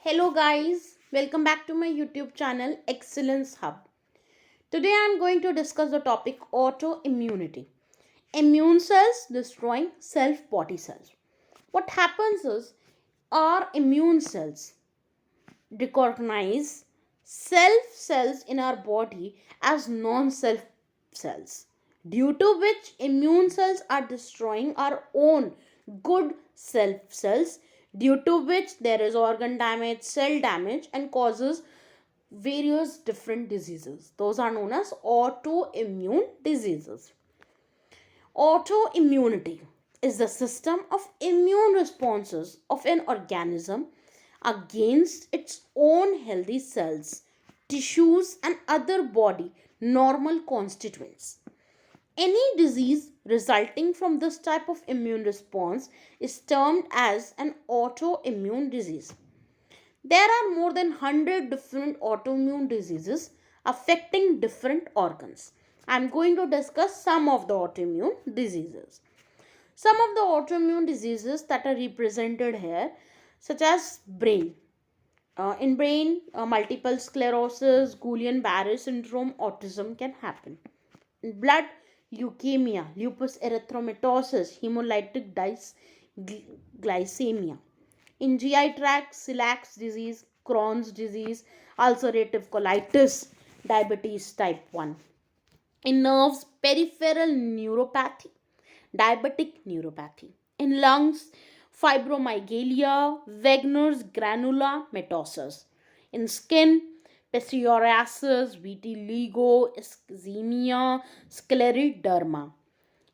Hello guys, welcome back to my YouTube channel Excellence Hub. Today I am going to discuss the topic autoimmunity. Immune cells destroying self body cells. What happens is our immune cells recognize self cells in our body as non-self cells, due to which immune cells are destroying our own good self cells, due to which there is organ damage, cell damage, and causes various different diseases. Those are known as autoimmune diseases. Autoimmunity is the system of immune responses of an organism against its own healthy cells, tissues, and other body normal constituents. Any disease resulting from this type of immune response is termed as an autoimmune disease. There are more than 100 different autoimmune diseases affecting different organs. I am going to discuss some of the autoimmune diseases. Some of the autoimmune diseases that are represented here, such as brain. In brain, multiple sclerosis, Guillain-Barré syndrome, autism can happen. In blood, leukemia, lupus erythematosus, hemolytic glycemia. In GI tract, celiac disease, Crohn's disease, ulcerative colitis, diabetes type 1. In nerves, peripheral neuropathy, diabetic neuropathy. In lungs, fibromyalgia, Wegener's granulomatosis. In skin, psoriasis, vitiligo, eczema, scleroderma.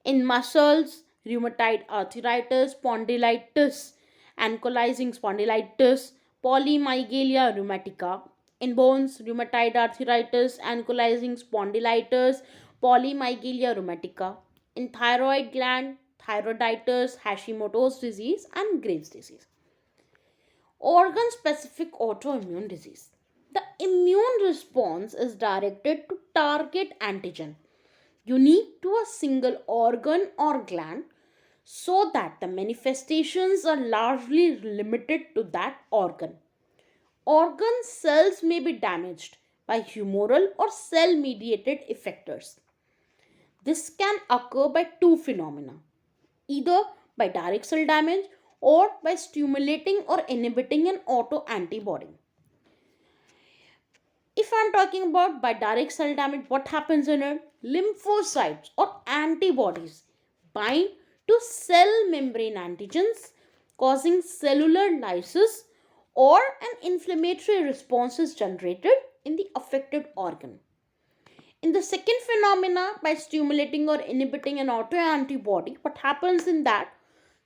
In muscles, rheumatoid arthritis, spondylitis, ankylosing spondylitis, polymyalgia rheumatica. In bones, rheumatoid arthritis, ankylosing spondylitis, polymyalgia rheumatica. In thyroid gland, thyroiditis, Hashimotos disease, and Graves disease. Organ-specific autoimmune disease. The immune response is directed to target antigen unique to a single organ or gland, so that the manifestations are largely limited to that organ. Organ cells may be damaged by humoral or cell mediated effectors. This can occur by two phenomena, either by direct cell damage or by stimulating or inhibiting an autoantibody. If I'm talking about by direct cell damage, what happens in it? Lymphocytes or antibodies bind to cell membrane antigens, causing cellular lysis, or an inflammatory response is generated in the affected organ. In the second phenomena, by stimulating or inhibiting an autoantibody, what happens in that?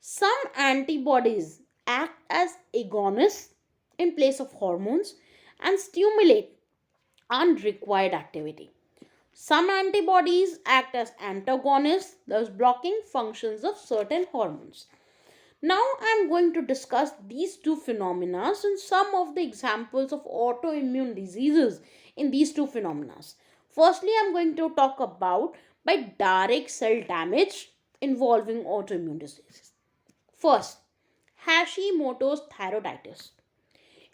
Some antibodies act as agonists in place of hormones and stimulate unrequired activity. Some antibodies act as antagonists, thus blocking functions of certain hormones. Now I am going to discuss these two phenomena and some of the examples of autoimmune diseases in these two phenomena. Firstly, I am going to talk about by direct cell damage involving autoimmune diseases. First, Hashimoto's thyroiditis.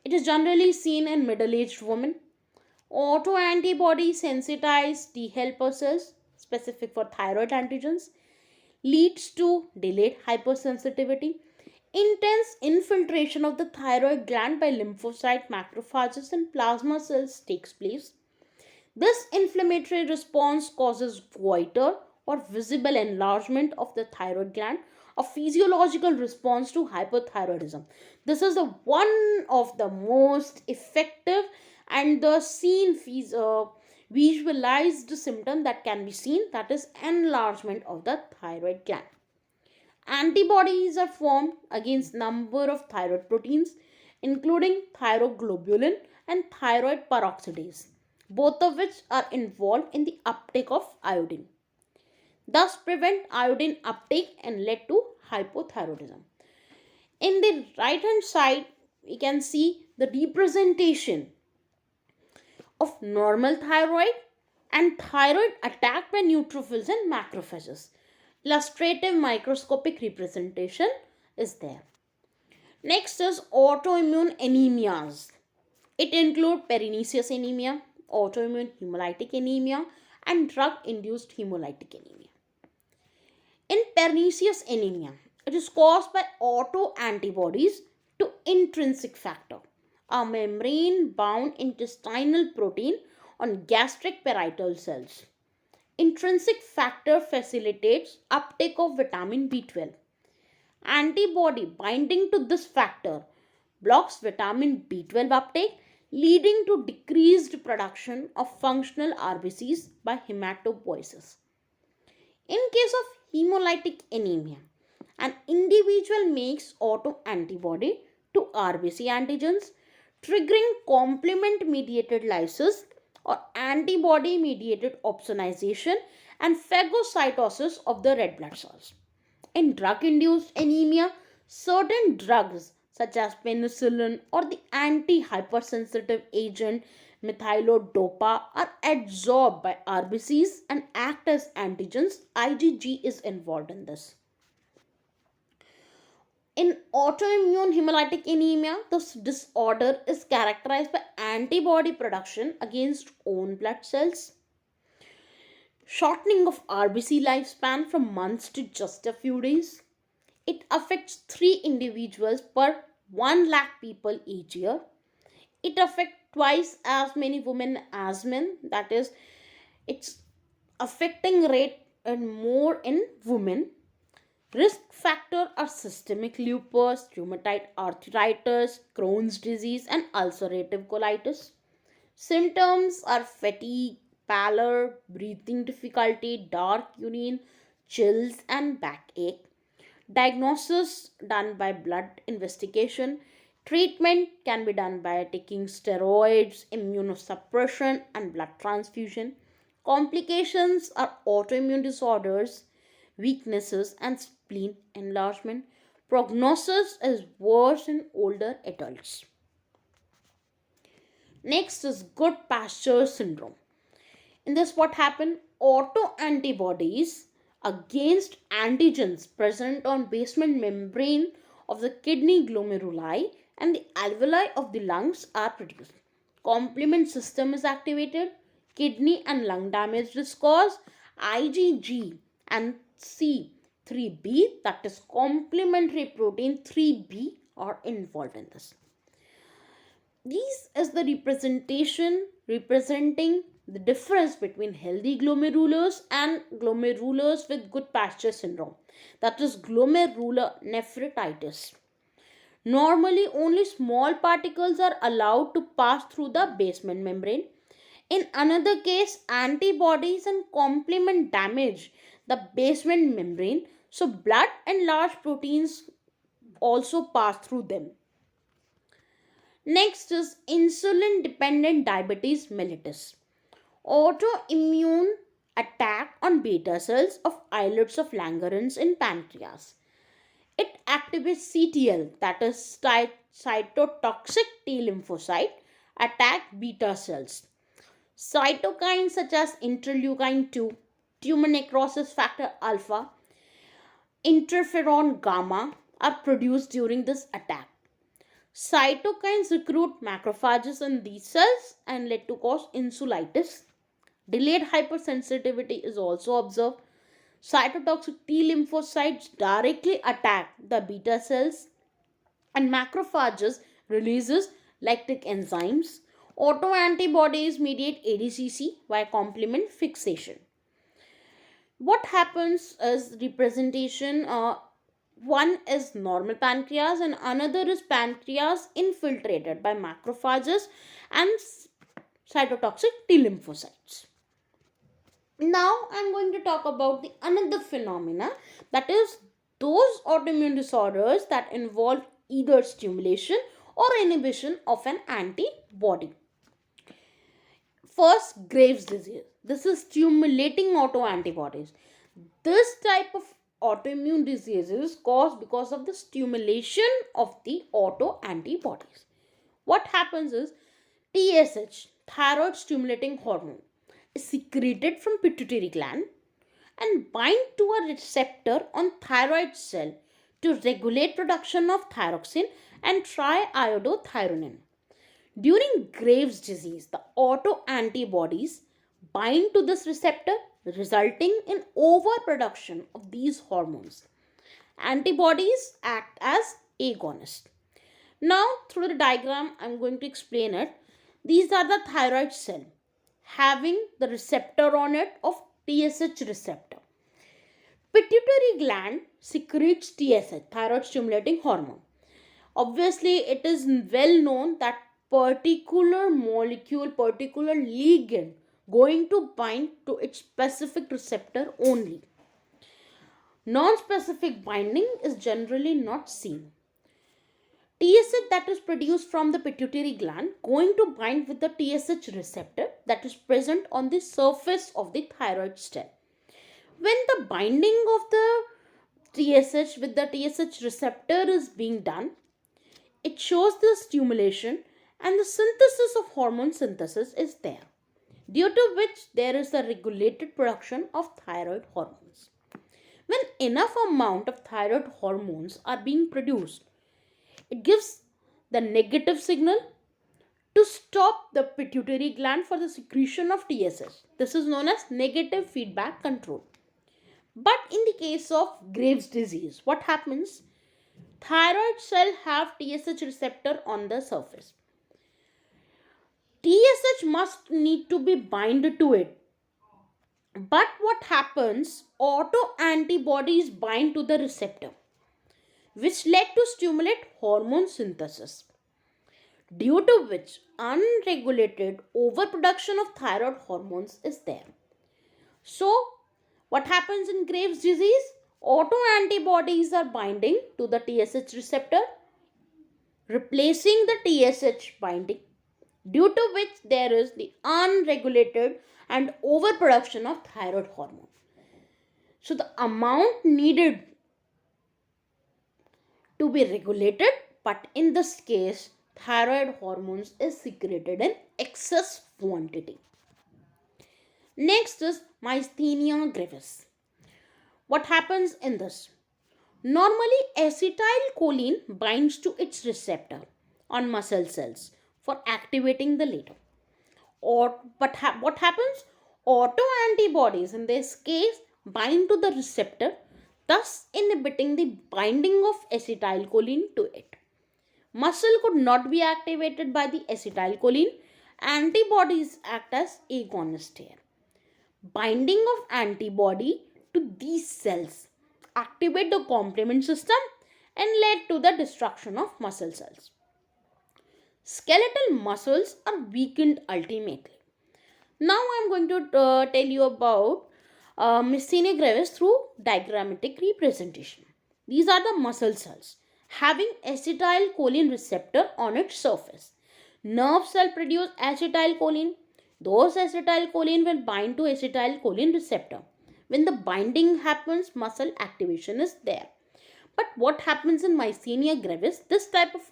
It is generally seen in middle-aged women. Autoantibody sensitized T helper cells, specific for thyroid antigens, leads to delayed hypersensitivity. Intense infiltration of the thyroid gland by lymphocyte macrophages and plasma cells takes place. This inflammatory response causes goiter or visible enlargement of the thyroid gland, a physiological response to hypothyroidism. This is one of the most effective and the visualized symptom that can be seen, that is enlargement of the thyroid gland. Antibodies are formed against number of thyroid proteins, including thyroglobulin and thyroid peroxidase, both of which are involved in the uptake of iodine, thus prevent iodine uptake and lead to hypothyroidism. In the right hand side, we can see the representation of normal thyroid and thyroid attacked by neutrophils and macrophages. Illustrative microscopic representation is there. Next is autoimmune anemias. It includes pernicious anemia, autoimmune hemolytic anemia, and drug-induced hemolytic anemia. In pernicious anemia, it is caused by autoantibodies to intrinsic factor, a membrane-bound intestinal protein on gastric parietal cells. Intrinsic factor facilitates uptake of vitamin B12. Antibody binding to this factor blocks vitamin B12 uptake, leading to decreased production of functional RBCs by hematopoiesis. In case of hemolytic anemia, an individual makes autoantibody to RBC antigens, triggering complement mediated lysis or antibody mediated opsonization and phagocytosis of the red blood cells. In drug induced anemia, certain drugs such as penicillin or the anti hypersensitive agent methylodopa are adsorbed by RBCs and act as antigens. IgG is involved in this. In autoimmune hemolytic anemia, this disorder is characterized by antibody production against own blood cells, shortening of RBC lifespan from months to just a few days. It affects 3 individuals per 1 lakh people each year. It affects twice as many women as men. That is, its affecting rate and more in women. Risk factor are systemic lupus, rheumatoid arthritis, Crohn's disease, and ulcerative colitis. Symptoms are fatigue, pallor, breathing difficulty, dark urine, chills, and backache. Diagnosis done by blood investigation. Treatment can be done by taking steroids, immunosuppression, and blood transfusion. Complications are autoimmune disorders, weaknesses, and spleen enlargement. Prognosis is worse in older adults. Next is good pasture syndrome. In this, what happened? Autoantibodies against antigens present on basement membrane of the kidney glomeruli and the alveoli of the lungs are produced. Complement system is activated. Kidney and lung damage is caused. IgG and C3b, that is complementary protein 3b, are involved in this. This is the representation representing the difference between healthy glomerulars and glomerulars with good pasture syndrome. That is glomerular nephritis. Normally, only small particles are allowed to pass through the basement membrane. In another case, antibodies and complement damage the basement membrane, so blood and large proteins also pass through them. Next is insulin dependent diabetes mellitus. Autoimmune attack on beta cells of islets of Langerhans in pancreas. It activates CTL, that is cytotoxic T lymphocyte, attack beta cells. Cytokines such as interleukin 2, tumor necrosis factor alpha, interferon gamma are produced during this attack. Cytokines recruit macrophages in these cells and lead to cause insulitis. Delayed hypersensitivity is also observed. Cytotoxic T lymphocytes directly attack the beta cells and macrophages releases lactic enzymes. Autoantibodies mediate ADCC via complement fixation. What happens is representation, one is normal pancreas and another is pancreas infiltrated by macrophages and cytotoxic T lymphocytes. Now I'm going to talk about the another phenomena, that is those autoimmune disorders that involve either stimulation or inhibition of an antibody. First, Graves' disease. This is stimulating autoantibodies. This type of autoimmune disease is caused because of the stimulation of the autoantibodies. What happens is TSH, thyroid stimulating hormone, is secreted from pituitary gland and bind to a receptor on thyroid cell to regulate production of thyroxine and triiodothyronine. During Graves' disease, the autoantibodies bind to this receptor, resulting in overproduction of these hormones. Antibodies act as agonists. Now, through the diagram, I'm going to explain it. These are the thyroid cell having the receptor on it of TSH receptor. Pituitary gland secretes TSH, thyroid stimulating hormone. Obviously, it is well known that particular molecule, particular ligand going to bind to its specific receptor only. Non-specific binding is generally not seen. TSH that is produced from the pituitary gland going to bind with the TSH receptor that is present on the surface of the thyroid cell. When the binding of the TSH with the TSH receptor is being done, it shows the stimulation and the synthesis of hormone synthesis is there, due to which there is a regulated production of thyroid hormones. When enough amount of thyroid hormones are being produced, it gives the negative signal to stop the pituitary gland for the secretion of TSH. This is known as negative feedback control. But in the case of Graves' disease, what happens? Thyroid cell have TSH receptor on the surface. TSH must need to be bind to it. But what happens? Autoantibodies bind to the receptor, which led to stimulate hormone synthesis, due to which unregulated overproduction of thyroid hormones is there. So, what happens in Graves' disease? Autoantibodies are binding to the TSH receptor, replacing the TSH binding, due to which there is the unregulated and overproduction of thyroid hormone. So, the amount needed to be regulated, but in this case, thyroid hormones is secreted in excess quantity. Next is myasthenia gravis. What happens in this? Normally, acetylcholine binds to its receptor on muscle cells for activating the latter. What happens? Autoantibodies in this case bind to the receptor, thus inhibiting the binding of acetylcholine to it. Muscle could not be activated by the acetylcholine. Antibodies act as agonists here. Binding of antibody to these cells activate the complement system and led to the destruction of muscle cells. Skeletal muscles are weakened ultimately. Now I am going to tell you about myasthenia gravis through diagrammatic representation. These are the muscle cells having acetylcholine receptor on its surface. Nerve cell produce acetylcholine. Those acetylcholine will bind to acetylcholine receptor. When the binding happens, muscle activation is there. But what happens in myasthenia gravis? This type of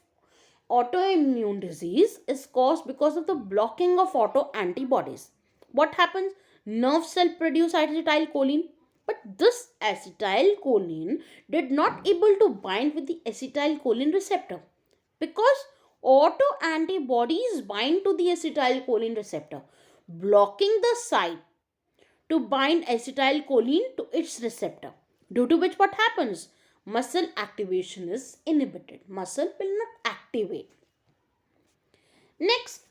autoimmune disease is caused because of the blocking of autoantibodies. What happens? Nerve cell produce acetylcholine, but this acetylcholine did not able to bind with the acetylcholine receptor because autoantibodies bind to the acetylcholine receptor, blocking the site to bind acetylcholine to its receptor, due to which what happens? Muscle activation is inhibited. Muscle will not activate. Next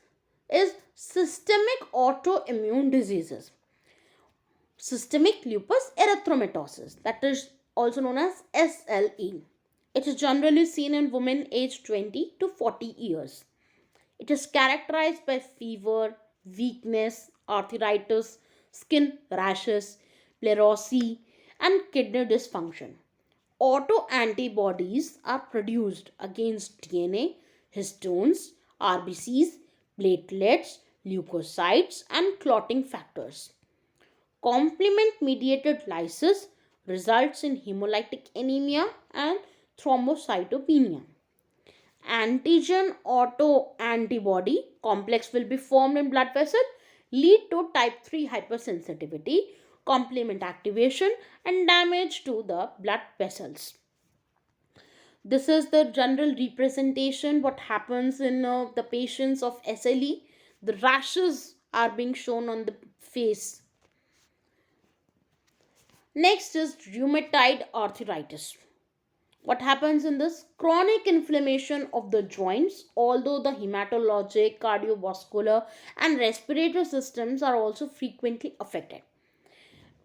is systemic autoimmune diseases. Systemic lupus erythematosus, that is also known as SLE. It is generally seen in women aged 20 to 40 years. It is characterized by fever, weakness, arthritis, skin rashes, pleurisy, and kidney dysfunction. Autoantibodies are produced against DNA, histones, RBCs, platelets, leukocytes, and clotting factors. Complement-mediated lysis results in hemolytic anemia and thrombocytopenia. Antigen autoantibody complex will be formed in blood vessel, lead to type 3 hypersensitivity, complement activation, and damage to the blood vessels. This is the general representation what happens in the patients of SLE. The rashes are being shown on the face. Next is rheumatoid arthritis. What happens in this? Chronic inflammation of the joints, although the hematologic, cardiovascular, and respiratory systems are also frequently affected.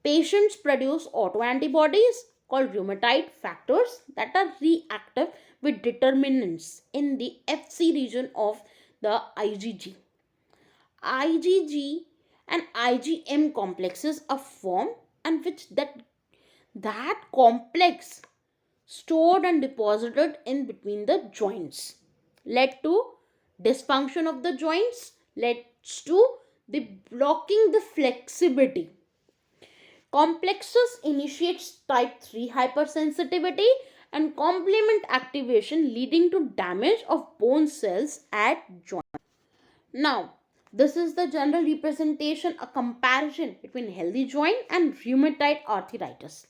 Patients produce autoantibodies called rheumatoid factors that are reactive with determinants in the Fc region of the IgG. IgG and IgM complexes are formed, and which that complex stored and deposited in between the joints led to dysfunction of the joints, leads to the blocking the flexibility. Complexes initiates type 3 hypersensitivity and complement activation, leading to damage of bone cells at joint. Now, this is the general representation, a comparison between healthy joint and rheumatoid arthritis.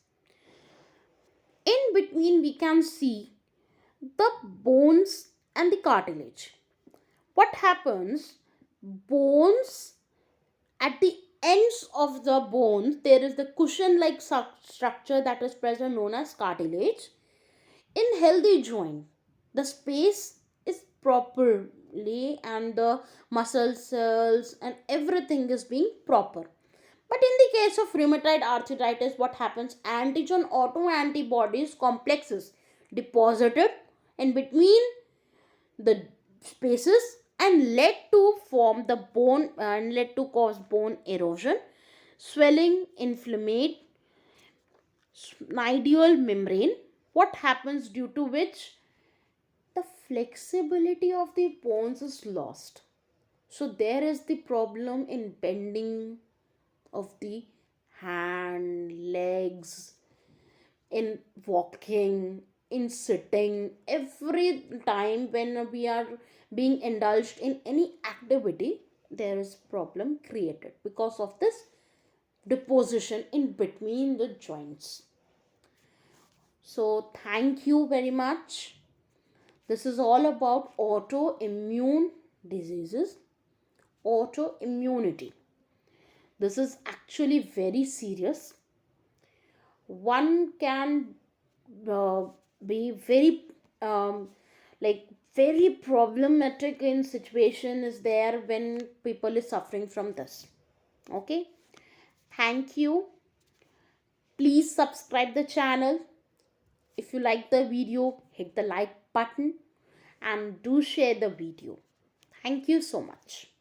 In between, we can see the bones and the cartilage. What happens? Bones, at the ends of the bones, there is the cushion like structure that is present, known as cartilage. In healthy joint, the space is properly, and the muscle cells and everything is being proper. But in the case of rheumatoid arthritis, what happens? Antigen autoantibodies complexes deposited in between the spaces and led to form the bone and led to cause bone erosion, swelling, inflammation, ideal membrane. What happens, due to which the flexibility of the bones is lost. So there is the problem in bending of the hand, legs, in walking, in sitting. Every time when we are being indulged in any activity, there is problem created because of this deposition in between the joints. So thank you very much. This is all about autoimmune diseases, autoimmunity. This is actually very serious. One can uh, be very like very problematic in situation is there when people is suffering from this. Okay, thank you. Please subscribe the channel. If you like the video, hit the like button and do share the video. Thank you so much.